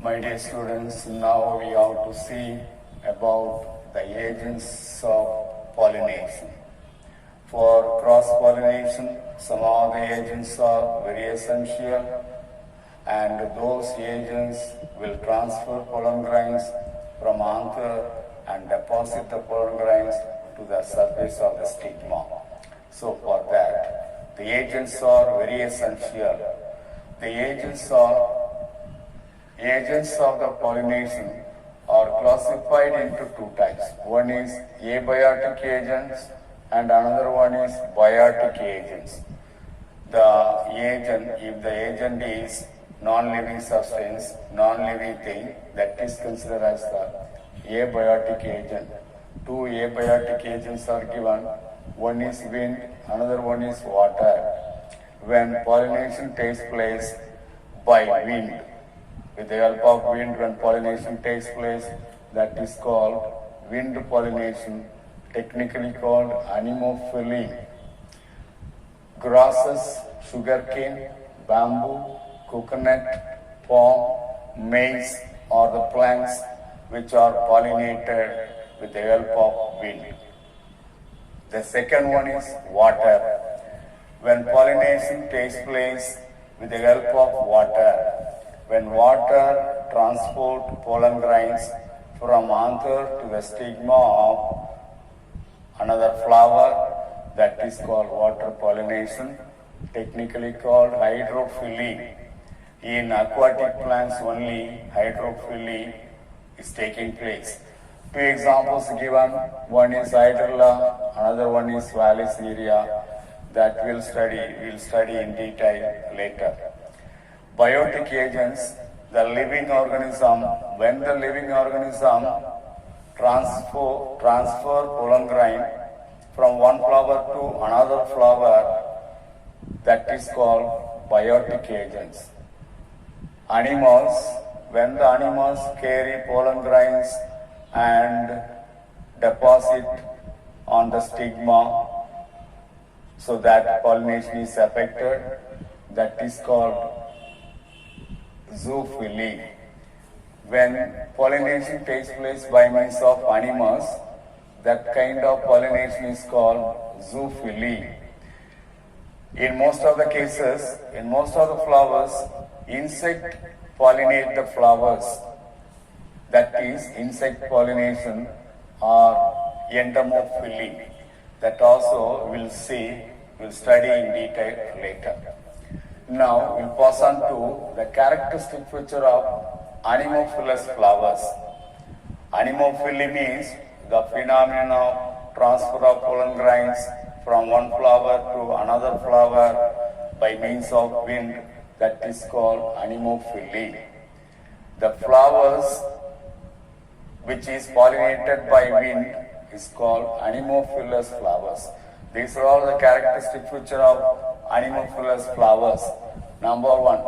My dear students, now we have to see about the agents of pollination. For cross-pollination, some of the agents are very essential, and those agents will transfer pollen grains from anther and deposit the pollen grains to the surface of the stigma. So for that, the agents are very essential. The agents of the pollination are classified into two types. One is abiotic agents and another one is biotic agents. The agent, if the agent is non-living substance, non-living thing, that is considered as the abiotic agent. Two abiotic agents are given. One is wind, another one is water. When pollination takes place by wind, with the help of wind, when pollination takes place, that is called wind pollination, technically called anemophily. Grasses, sugarcane, bamboo, coconut, palm, maize are the plants which are pollinated with the help of wind. The second one is water. When pollination takes place with the help of water, when water transports pollen grains from anther to the stigma of another flower, that is called water pollination, technically called hydrophily. In aquatic plants only hydrophily is taking place. Two examples given, one is hydrilla, another one is Valisaria, that we'll study in detail later. Biotic agents, the living organism, when the living organism transfer pollen grain from one flower to another flower, that is called biotic agents. Animals, when the animals carry pollen grains and deposit on the stigma so that pollination is affected, that is called zoophily. When pollination takes place by means of animals, that kind of pollination is called zoophily. In most of the cases, in most of the flowers, insect pollinate the flowers. That is insect pollination or entomophily. That also we'll study in detail later. Now we'll pass on to the characteristic feature of anemophilous flowers. Anemophily means the phenomenon of transfer of pollen grains from one flower to another flower by means of wind, that is called anemophily. The flowers which is pollinated by wind is called anemophilous flowers. These are all the characteristic feature of anemophilous flowers. Number one,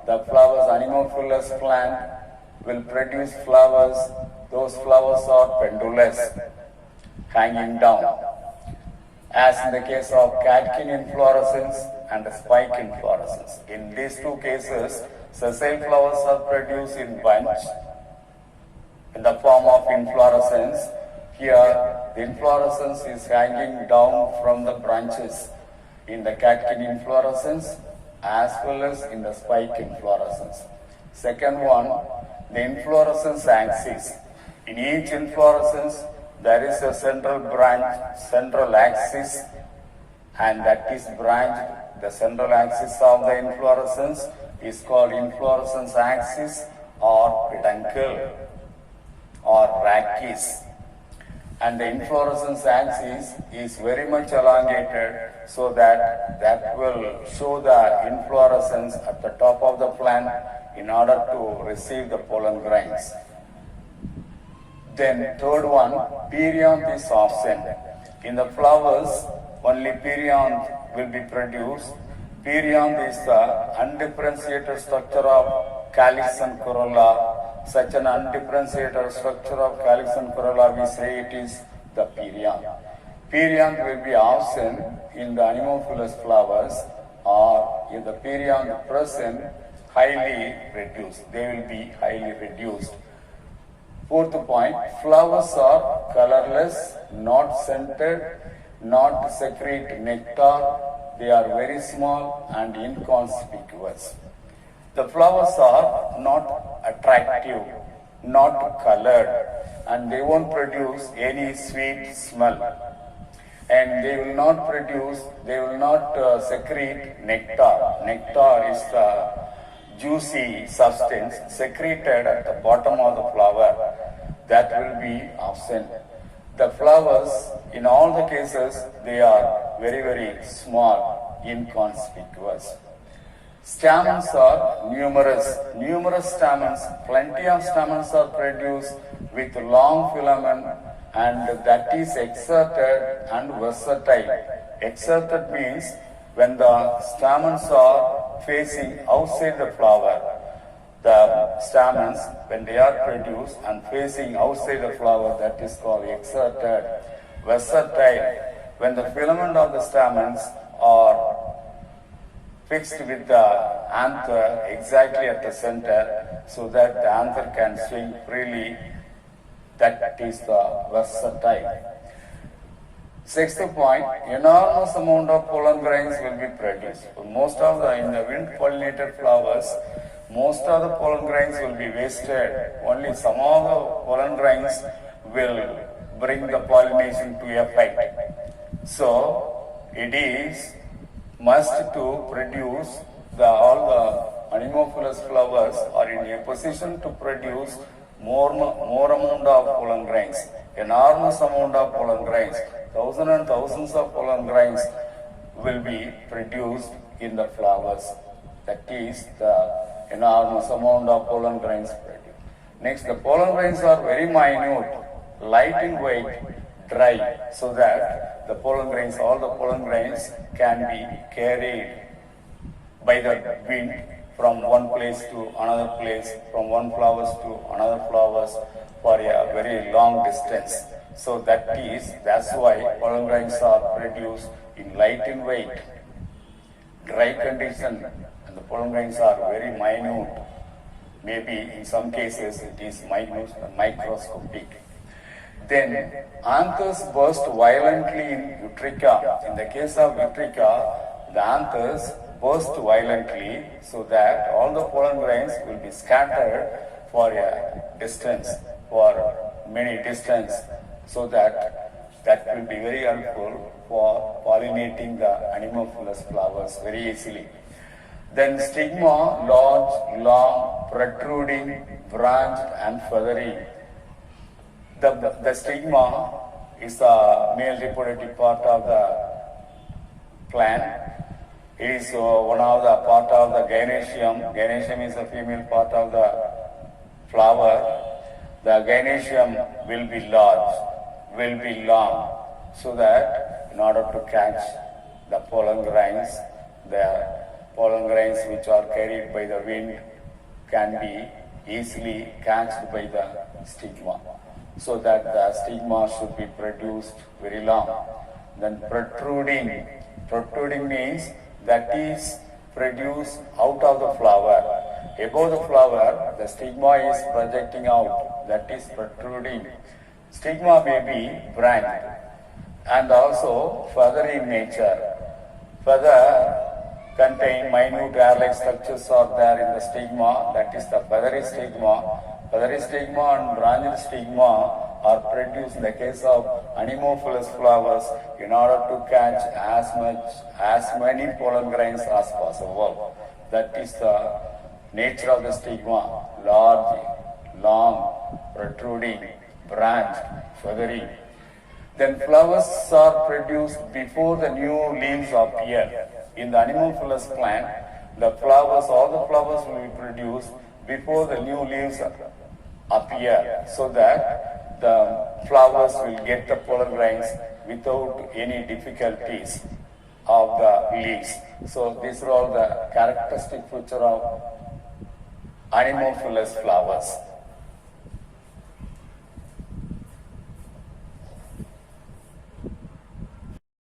the flowers, anemophilous plant will produce flowers. Those flowers are pendulous, hanging down, as in the case of catkin inflorescence and spike inflorescence. In these two cases, sessile flowers are produced in bunch in the form of inflorescence. Here, the inflorescence is hanging down from the branches in the catkin inflorescence as well as in the spike inflorescence. Second one, the inflorescence axis. In each inflorescence, there is a central branch, central axis, and that is branched. The central axis of the inflorescence is called inflorescence axis or peduncle or rachis. And the inflorescence axis is very much elongated so that will show the inflorescence at the top of the plant in order to receive the pollen grains. Then third one, perianth is absent. In the flowers, only perianth will be produced. Perianth is the undifferentiated structure of calyx and corolla. Such an undifferentiated structure of calyx and corolla, we say it is the perianth. Perianth will be absent in the anemophilous flowers, or if the perianth present, highly reduced. They will be highly reduced. Fourth point, flowers are colorless, not scented, not secrete nectar. They are very small and inconspicuous. The flowers are not attractive, not colored, and they won't produce any sweet smell. And they will not secrete nectar. Nectar is the juicy substance secreted at the bottom of the flower that will be absent. The flowers, in all the cases, they are very, very small, inconspicuous. Stamens are numerous stamens, plenty of stamens are produced with long filament, and that is exerted and versatile. Exerted means when the stamens are facing outside the flower, the stamens, when they are produced and facing outside the flower, that is called exerted. Versatile, when the filament of the stamens are fixed with the anther exactly at the center so that the anther can swing freely, that is the versatile. Sixth point, enormous amount of pollen grains will be produced. Most of in the wind pollinated flowers, most of the pollen grains will be wasted. Only some of the pollen grains will bring the pollination to effect. So, it is must to produce all the Anemophilous flowers are in a position to produce more amount of pollen grains, enormous amount of pollen grains. Thousands and thousands of pollen grains will be produced in the flowers. That is the enormous amount of pollen grains produced. Next, the pollen grains are very minute, light in weight, dry, so that the pollen grains, all the pollen grains can be carried by the wind from one place to another place, from one flowers to another flowers for a very long distance. So that's why pollen grains are produced in light in weight, dry condition, and the pollen grains are very minute. Maybe in some cases it is microscopic. Then anthers burst violently in Eutricha. In the case of Eutricha, the anthers burst violently so that all the pollen grains will be scattered for a distance, for many distance, so that will be very helpful for pollinating the Anemophilous flowers very easily. Then stigma, large, long, protruding, branched and feathery. The stigma is the male reproductive part of the plant. It is one of the part of the gynoecium. Gynoecium is a female part of the flower. The gynoecium will be large, will be long, so that in order to catch the pollen grains which are carried by the wind can be easily catched by the stigma, so that the stigma should be produced very long. Then protruding means that is produced out of the flower. Above the flower, the stigma is projecting out, that is protruding. Stigma may be branched and also feathery in nature. Feather contain minute hair-like structures are there in the stigma, that is the feathery stigma. Feathery stigma and branched stigma are produced in the case of Anemophilous flowers in order to catch as many pollen grains as possible. That is the nature of the stigma: large, long, protruding, branched, feathery. Then flowers are produced before the new leaves appear. In the Anemophilous plant, all the flowers will be produced before the new leaves appear, so that the flowers will get the pollen grains without any difficulties of the leaves. So these are all the characteristic feature of Anemophilous flowers.